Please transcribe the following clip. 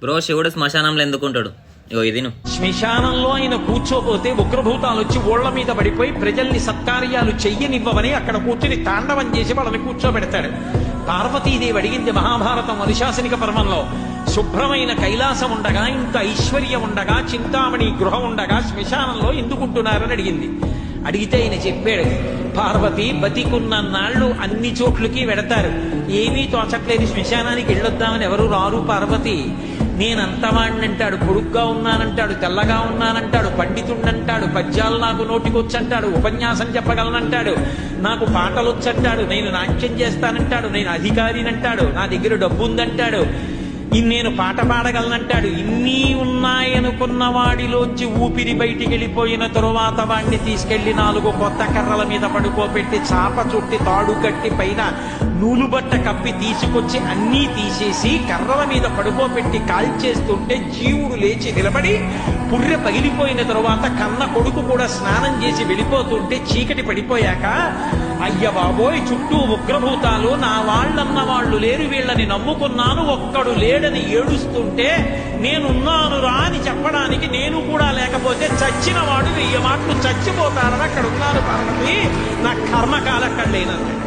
Bro శివుడు శ్మశానంలో ఎందుకుంటాడు? ఇగో ఇది శ్మశానంలో ఆయన కూర్చోపోతే ఉగ్రభూతాలు వచ్చి ఓళ్ల మీద పడిపోయి ప్రజల్ని సత్కార్యాలు చెయ్యనివ్వవని అక్కడ కూర్చుని తాండవం చేసి వాళ్ళని కూర్చోబెడతాడు. పార్వతీదేవి అడిగింది మహాభారతం అనుశాసనిక పర్వంలో, శుభ్రమైన కైలాసం ఉండగా, ఇంత ఐశ్వర్యం ఉండగా, చింతామణి గృహం ఉండగా శ్మశానంలో ఎందుకుంటున్నారని అడిగింది. అడిగితే ఆయన చెప్పాడు, పార్వతి బతికున్న నాళ్ళు అన్ని చోట్లకి వెడతారు, ఏమీ తోచట్లేదు, శ్మశానానికి వెళ్ళొద్దామని ఎవరు రారు పార్వతి. నేనంతవాణ్ణంటాడు, పొడుగ్గా ఉన్నానంటాడు, తెల్లగా ఉన్నానంటాడు, పండితుణ్ణంటాడు, పద్యాలు నాకు నోటికొచ్చంటాడు, ఉపన్యాసం చెప్పగలనంటాడు, నాకు పాటలొచ్చంటాడు, నేను నాట్యం చేస్తానంటాడు, నేను అధికారినంటాడు, నా దగ్గర డబ్బుందంటాడు, నేను పాట పాడగలనంటాడు. ఇన్ని ఉన్నాయనుకున్న వాడిలోంచి ఊపిరి బయటికి వెళ్ళిపోయిన తరువాత వాడిని తీసుకెళ్లి 4 కొత్త కర్రల మీద పడుకోబెట్టి చాప చుట్టి తాడు కట్టి పైన నూలుబట్ట కప్పి తీసుకొచ్చి అన్నీ తీసేసి కర్రల మీద పడుకోబెట్టి కాల్చేస్తుంటే జీవుడు లేచి నిలబడి పుర్రె పగిలిపోయిన తరువాత కన్న కొడుకు కూడా స్నానం చేసి వెళ్ళిపోతుంటే చీకటి పడిపోయాక, అయ్య బాబోయ్ చుట్టూ ఉగ్రభూతాలు, నా వాళ్ళన్న వాళ్ళు లేరు, వీళ్ళని నమ్ముకున్నాను, ఒక్కడు లేడని ఏడుస్తుంటే నేనున్నాను రా అని చెప్పడానికి నేను కూడా లేకపోతే చచ్చిన వాడు 1000 మాటలు చచ్చిపోతారని అక్కడ ఉన్నాను పార్వతి, నా కర్మకాలక్కడ లేనన్నాడు.